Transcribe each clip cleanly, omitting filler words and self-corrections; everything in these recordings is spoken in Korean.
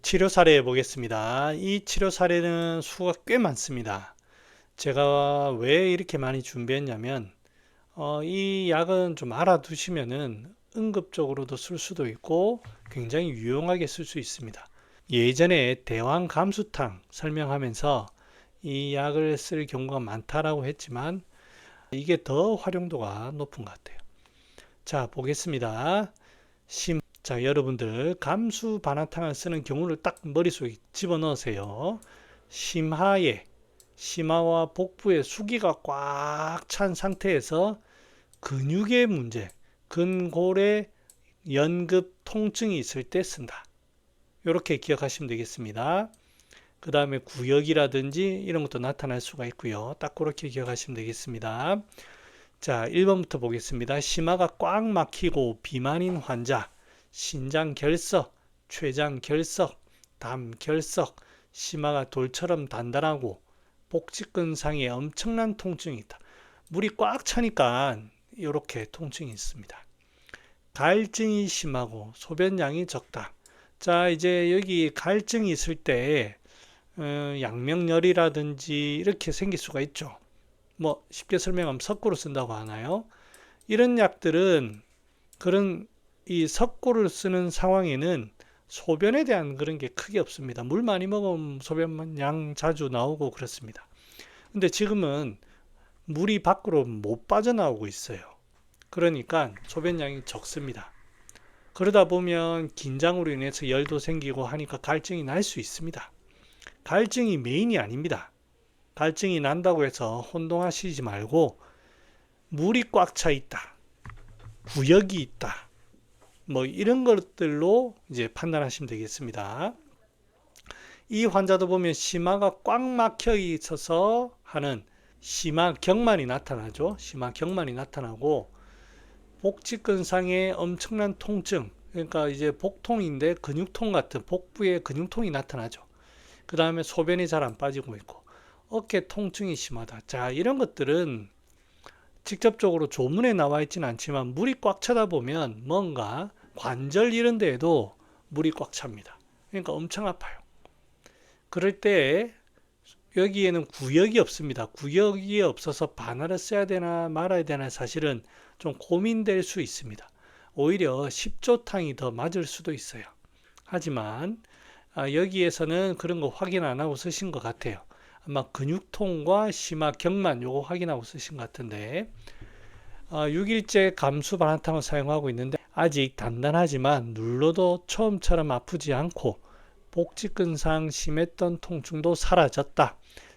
치료 사례 보겠습니다. 이 치료 사례는 수가 꽤 많습니다. 제가 왜 이렇게 많이 준비했냐면, 이 약은 좀 알아두시면은 응급적으로도 쓸 수도 있고 굉장히 유용하게 쓸 수 있습니다. 예전에 대왕 감수탕 설명하면서 이 약을 쓸 경우가 많다라고 했지만 이게 더 활용도가 높은 것 같아요. 자, 보겠습니다. 자, 여러분들 감수 반환탕을 쓰는 경우를 딱 머릿속에 집어넣으세요. 심하에 심화와 복부의 수기가 꽉 찬 상태에서 근육의 문제, 근골에 연급 통증이 있을 때 쓴다. 이렇게 기억하시면 되겠습니다. 그 다음에 구역이라든지 이런 것도 나타날 수가 있고요. 딱 그렇게 기억하시면 되겠습니다. 자, 1번부터 보겠습니다. 심화가 꽉 막히고 비만인 환자, 신장 결석, 췌장 결석, 담 결석, 심화가 돌처럼 단단하고 복직근상에 엄청난 통증이 있다. 물이 꽉 차니까 이렇게 통증이 있습니다. 갈증이 심하고 소변량이 적다. 자, 이제 여기 갈증이 있을 때 양명열이라든지 이렇게 생길 수가 있죠. 뭐 쉽게 설명하면 석고를 쓴다고 하나요? 이런 약들은 그런 이 석고를 쓰는 상황에는 소변에 대한 그런 게 크게 없습니다. 물 많이 먹으면 소변 양 자주 나오고 그렇습니다. 근데 지금은 물이 밖으로 못 빠져나오고 있어요. 그러니까 소변량이 적습니다. 그러다 보면 긴장으로 인해서 열도 생기고 하니까 갈증이 날 수 있습니다. 갈증이 메인이 아닙니다. 갈증이 난다고 해서 혼동하시지 말고 물이 꽉 차 있다, 구역이 있다, 뭐 이런 것들로 이제 판단하시면 되겠습니다. 이 환자도 보면 심화가 꽉 막혀 있어서 하는 심화경만이 나타나죠. 심화경만이 나타나고 복직근상의 엄청난 통증, 그러니까 이제 복통인데 근육통 같은 복부에 근육통이 나타나죠. 그 다음에 소변이 잘 안 빠지고 있고 어깨 통증이 심하다. 자, 이런 것들은 직접적으로 조문에 나와 있지는 않지만 물이 꽉 차다 보면 뭔가 관절 이런 데에도 물이 꽉 찹니다. 그러니까 엄청 아파요. 그럴 때 여기에는 구역이 없습니다. 구역이 없어서 반화를 써야 되나 말아야 되나 사실은 좀 고민될 수 있습니다. 오히려 십조탕이 더 맞을 수도 있어요. 하지만 여기에서는 그런 거 확인 안 하고 쓰신 것 같아요. 아마 근육통과 심화경만 요거 확인하고 쓰신 것 같은데 6일째 감수 반환탕을 사용하고 있는데 아직 단단하지만 눌러도 처음처럼 아프지 않고 복직근상 심했던 통증도 사라졌다.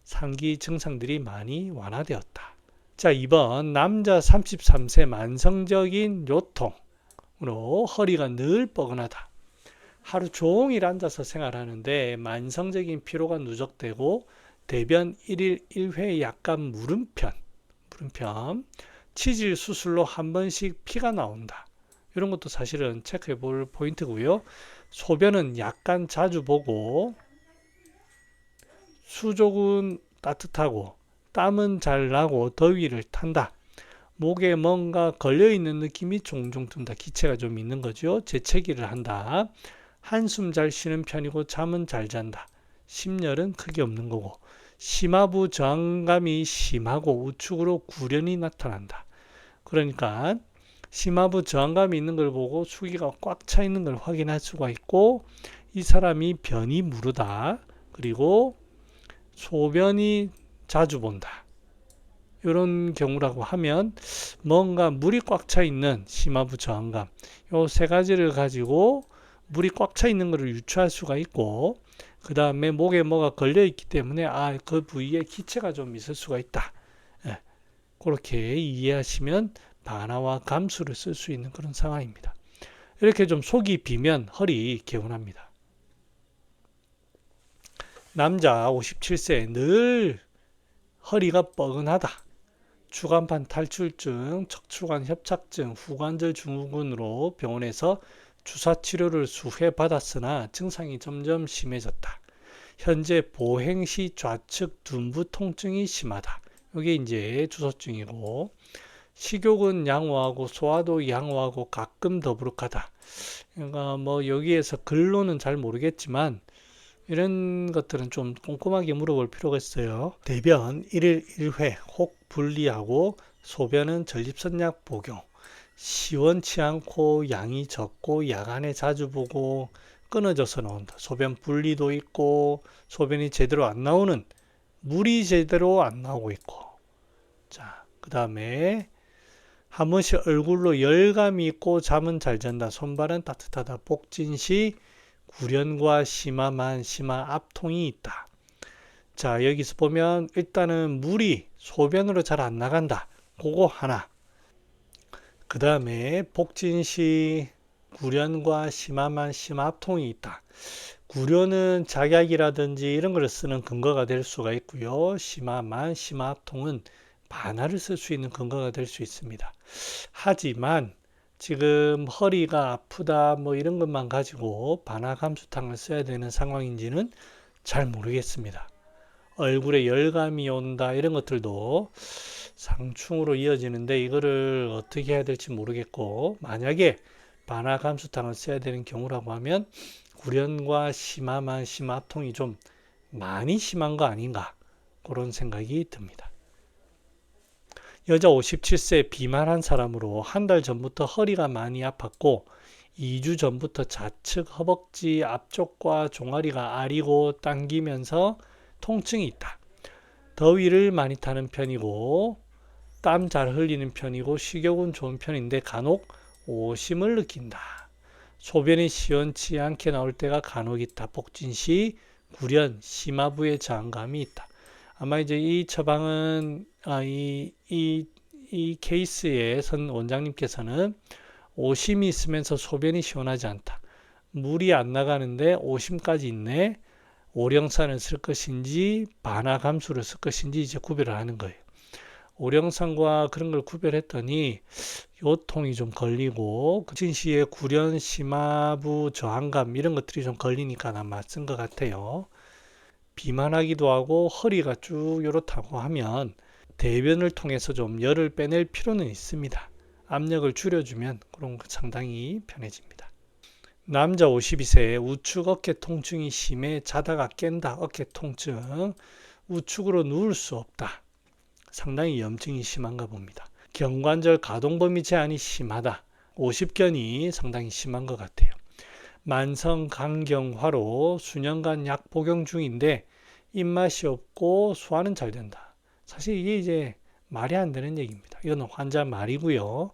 상기 증상들이 많이 완화되었다. 자, 2번 남자 33세 만성적인 요통으로 허리가 늘 뻐근하다. 하루 종일 앉아서 생활하는데 만성적인 피로가 누적되고 대변 1일 1회 약간 물음편, 치질 수술로 한 번씩 피가 나온다. 이런 것도 사실은 체크해 볼 포인트고요. 소변은 약간 자주 보고 수족은 따뜻하고 땀은 잘 나고 더위를 탄다. 목에 뭔가 걸려있는 느낌이 종종 든다. 기체가 좀 있는 거죠. 재채기를 한다. 한숨 잘 쉬는 편이고 잠은 잘 잔다. 심열은 크게 없는 거고 심하부 저항감이 심하고 우측으로 구련이 나타난다. 그러니까 심하부 저항감이 있는 걸 보고 수기가 꽉 차 있는 걸 확인할 수가 있고 이 사람이 변이 무르다. 그리고 소변이 자주 본다. 이런 경우라고 하면 뭔가 물이 꽉 차 있는 심하부 저항감 요 세 가지를 가지고 물이 꽉 차 있는 것을 유추할 수가 있고 그 다음에 목에 뭐가 걸려 있기 때문에 그 부위에 기체가 좀 있을 수가 있다. 예, 그렇게 이해하시면 반화와 감수를 쓸 수 있는 그런 상황입니다. 이렇게 좀 속이 비면 허리 개운합니다. 남자 57세 늘 허리가 뻐근하다. 추간판 탈출증, 척추관 협착증, 후관절 증후군으로 병원에서 주사 치료를 수회 받았으나 증상이 점점 심해졌다. 현재 보행시 좌측 둔부 통증이 심하다. 이게 이제 주소증이고 식욕은 양호하고 소화도 양호하고 가끔 더부룩하다. 그러니까 뭐 여기에서 글로는 잘 모르겠지만 이런 것들은 좀 꼼꼼하게 물어볼 필요가 있어요. 대변 1일 1회 혹 분리하고 소변은 전립선약 복용. 시원치 않고 양이 적고 야간에 자주 보고 끊어져서 나온다. 소변 분리도 있고 소변이 제대로 안 나오는 물이 제대로 안 나오고 있고. 자, 그 다음에 한 번씩 얼굴로 열감이 있고 잠은 잘 잔다. 손발은 따뜻하다. 복진 시 구련과 심한 앞통이 있다. 자, 여기서 보면 일단은 물이 소변으로 잘 안 나간다. 그거 하나. 그 다음에 복진 시 구련과 심한 앞통이 있다. 구련은 작약이라든지 이런 걸 쓰는 근거가 될 수가 있고요. 심한 앞통은 반화를 쓸 수 있는 근거가 될 수 있습니다. 하지만 지금 허리가 아프다 뭐 이런 것만 가지고 반화 감수탕을 써야 되는 상황인지는 잘 모르겠습니다. 얼굴에 열감이 온다 이런 것들도 상충으로 이어지는데 이거를 어떻게 해야 될지 모르겠고, 만약에 반화 감수탕을 써야 되는 경우라고 하면 구련과 심한 앞통이 좀 많이 심한 거 아닌가, 그런 생각이 듭니다. 여자 57세 비만한 사람으로 한 달 전부터 허리가 많이 아팠고 2주 전부터 좌측 허벅지 앞쪽과 종아리가 아리고 당기면서 통증이 있다. 더위를 많이 타는 편이고 땀 잘 흘리는 편이고 식욕은 좋은 편인데 간혹 오심을 느낀다. 소변이 시원치 않게 나올 때가 간혹 있다. 복진 시 구련, 심하부의 저항감이 있다. 아마 이제 이 처방은 이 케이스의 원장님께서는 오심이 있으면서 소변이 시원하지 않다. 물이 안 나가는데 오심까지 있네. 오령산을 쓸 것인지 반화 감수를 쓸 것인지 이제 구별을 하는 거예요. 오령산과 그런 걸 구별했더니 요통이 좀 걸리고 진시의 구련, 심하부, 저항감 이런 것들이 좀 걸리니까 아마 쓴 것 같아요. 비만하기도 하고 허리가 쭉 요렇다고 하면 대변을 통해서 좀 열을 빼낼 필요는 있습니다. 압력을 줄여주면 그런 거 상당히 편해집니다. 남자 52세 우측 어깨 통증이 심해 자다가 깬다. 어깨 통증. 우측으로 누울 수 없다. 상당히 염증이 심한가 봅니다. 경관절 가동 범위 제한이 심하다. 50견이 상당히 심한 것 같아요. 만성 간경화로 수년간 약 복용 중인데 입맛이 없고 소화는 잘 된다. 사실 이게 이제 말이 안 되는 얘기입니다. 이건 환자 말이고요.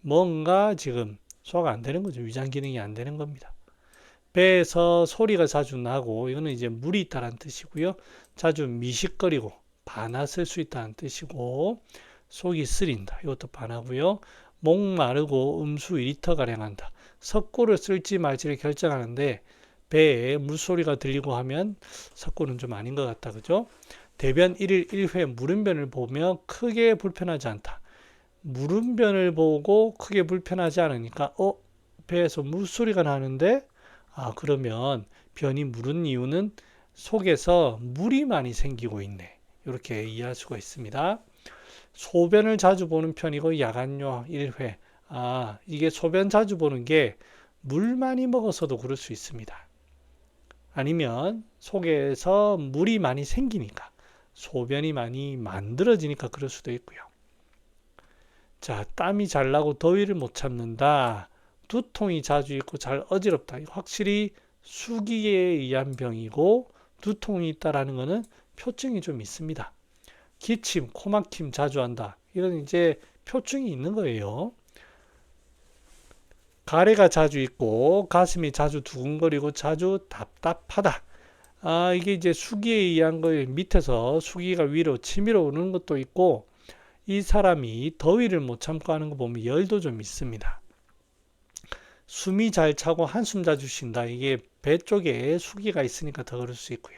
뭔가 지금 소화가 안 되는 거죠. 위장 기능이 안 되는 겁니다. 배에서 소리가 자주 나고 이거는 이제 물이 있다는 뜻이고요. 자주 미식거리고 반화 쓸 수 있다는 뜻이고, 속이 쓰린다. 이것도 반화고요. 목 마르고 음수 2리터 가량 한다. 석고를 쓸지 말지를 결정하는데 배에 물소리가 들리고 하면 석고는 좀 아닌 것 같다. 그죠? 대변 1일 1회 물음변을 보며 크게 불편하지 않다. 물음변을 보고 크게 불편하지 않으니까 배에서 물소리가 나는데 그러면 변이 무른 이유는 속에서 물이 많이 생기고 있네. 이렇게 이해할 수가 있습니다. 소변을 자주 보는 편이고 야간요 1회. 이게 소변 자주 보는 게 물 많이 먹어서도 그럴 수 있습니다. 아니면 속에서 물이 많이 생기니까 소변이 많이 만들어지니까 그럴 수도 있고요. 자, 땀이 잘 나고 더위를 못 참는다. 두통이 자주 있고 잘 어지럽다. 확실히 수기에 의한 병이고 두통이 있다라는 것은 표증이 좀 있습니다. 기침, 코막힘 자주 한다. 이건 이제 표증이 있는 거예요. 가래가 자주 있고 가슴이 자주 두근거리고 자주 답답하다. 이게 이제 수기에 의한 거에 밑에서 수기가 위로 치밀어 오는 것도 있고, 이 사람이 더위를 못 참고 하는 거 보면 열도 좀 있습니다. 숨이 잘 차고 한숨 자주 쉰다. 이게 배 쪽에 수기가 있으니까 더 그럴 수 있고요.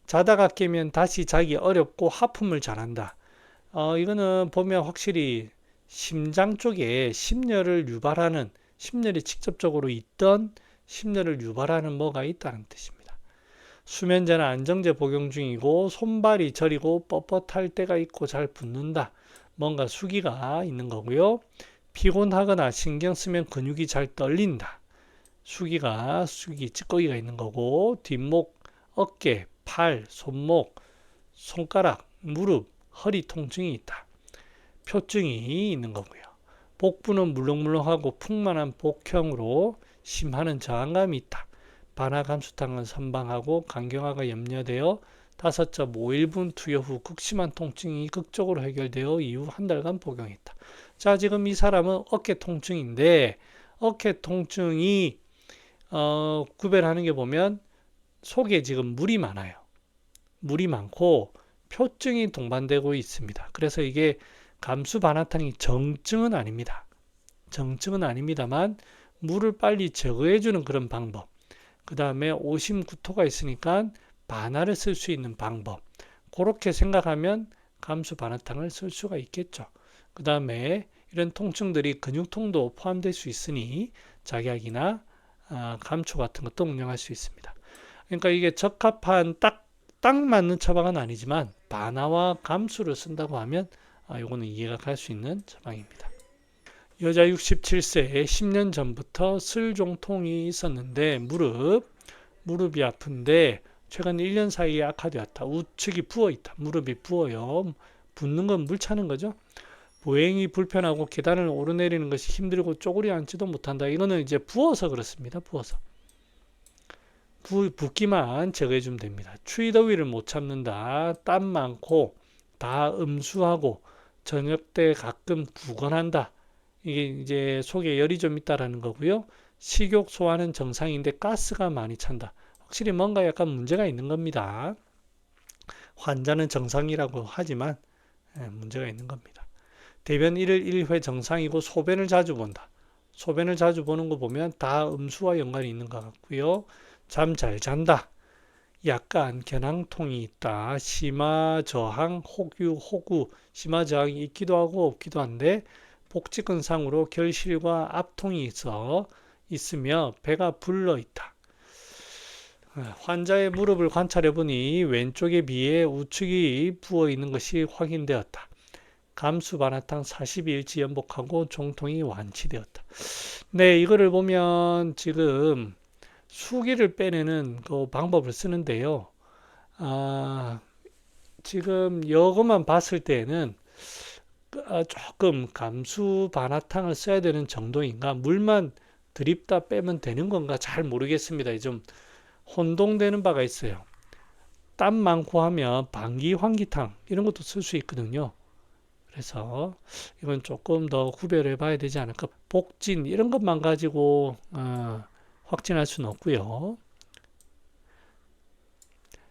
자다가 깨면 다시 자기 어렵고 하품을 잘한다. 이거는 보면 확실히 심장 쪽에 심열을 유발하는, 심열이 직접적으로 있던 심열을 유발하는 뭐가 있다는 뜻입니다. 수면제나 안정제 복용 중이고 손발이 저리고 뻣뻣할 때가 있고 잘 붓는다. 뭔가 수기가 있는 거고요. 피곤하거나 신경 쓰면 근육이 잘 떨린다. 수기 찌꺼기가 있는 거고, 뒷목 어깨, 팔, 손목, 손가락, 무릎, 허리 통증이 있다. 표증이 있는 거고요. 복부는 물렁물렁하고 풍만한 복형으로 심하는 저항감이 있다. 반화 감수탕은 선방하고 간경화가 염려되어 5.51분 투여 후 극심한 통증이 극적으로 해결되어 이후 한 달간 복용했다. 자, 지금 이 사람은 어깨 통증인데 어깨 통증이 구별하는 게 보면 속에 지금 물이 많아요. 물이 많고 표증이 동반되고 있습니다. 그래서 이게 감수 반화탕이 정증은 아닙니다. 정증은 아닙니다만 물을 빨리 제거해주는 그런 방법. 그 다음에 오심구토가 있으니까 반화를 쓸 수 있는 방법. 그렇게 생각하면 감수 반화탕을 쓸 수가 있겠죠. 그 다음에 이런 통증들이 근육통도 포함될 수 있으니 작약이나 감초 같은 것도 응용할 수 있습니다. 그러니까 이게 적합한 딱 맞는 처방은 아니지만 반화와 감수를 쓴다고 하면 이거는 이해가 갈 수 있는 처방입니다. 여자 67세 10년 전부터 슬종통이 있었는데 무릎이 아픈데 최근 1년 사이에 악화되었다. 우측이 부어있다. 무릎이 부어요. 붓는 건 물 차는 거죠. 보행이 불편하고 계단을 오르내리는 것이 힘들고 쪼그리 앉지도 못한다. 이거는 이제 부어서 그렇습니다. 부어서. 붓기만 제거해 주면 됩니다. 추위 더위를 못 참는다. 땀 많고 다 음수하고 저녁 때 가끔 구건한다. 이게 이제 속에 열이 좀 있다라는 거고요. 식욕 소화는 정상인데 가스가 많이 찬다. 확실히 뭔가 약간 문제가 있는 겁니다. 환자는 정상이라고 하지만 문제가 있는 겁니다. 대변 1일 1회 정상이고 소변을 자주 본다. 소변을 자주 보는 거 보면 다 음수와 연관이 있는 것 같고요. 잠 잘 잔다. 약간 견항통이 있다. 심화 저항, 호구, 심화 저항이 있기도 하고 없기도 한데 복직근상으로 결실과 압통이 있으며 배가 불러 있다. 환자의 무릎을 관찰해 보니 왼쪽에 비해 우측이 부어 있는 것이 확인되었다. 감수 반화탕 42일치 연복하고 종통이 완치되었다. 네, 이거를 보면 지금 수기를 빼내는 그 방법을 쓰는데요. 지금 이것만 봤을 때는 조금 감수 반화탕을 써야 되는 정도인가? 물만 드립다 빼면 되는 건가? 잘 모르겠습니다. 좀 혼동되는 바가 있어요. 땀 많고 하면 방기 환기탕 이런 것도 쓸 수 있거든요. 그래서 이건 조금 더 구별해 봐야 되지 않을까. 복진 이런 것만 가지고 확진할 수는 없고요.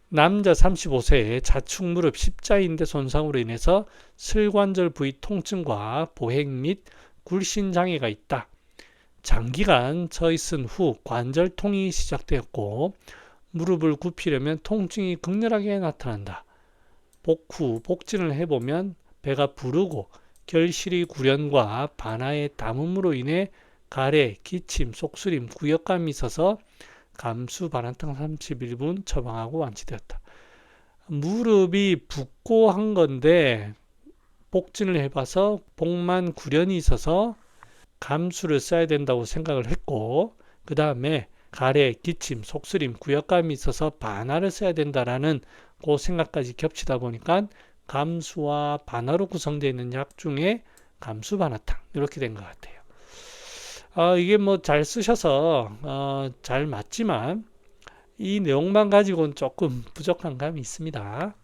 남자 35세에 좌측 무릎 십자인대 손상으로 인해서 슬관절 부위 통증과 보행 및 굴신 장애가 있다. 장기간 서 있은 후 관절통이 시작되었고 무릎을 굽히려면 통증이 극렬하게 나타난다. 복후 복진을 해보면 배가 부르고 결실이 구련과 반화의 담음으로 인해 가래, 기침, 속쓰림, 구역감이 있어서 감수 반환탕 31분 처방하고 완치되었다. 무릎이 붓고 한 건데 복진을 해봐서 복만 구련이 있어서 감수를 써야 된다고 생각을 했고 그 다음에 가래, 기침, 속쓰림, 구역감이 있어서 반화를 써야 된다라는 그 생각까지 겹치다 보니까 감수와 반화로 구성되어 있는 약 중에 감수 반화탕 이렇게 된 것 같아요. 이게 뭐 잘 쓰셔서 잘 맞지만 이 내용만 가지고는 조금 부족한 감이 있습니다.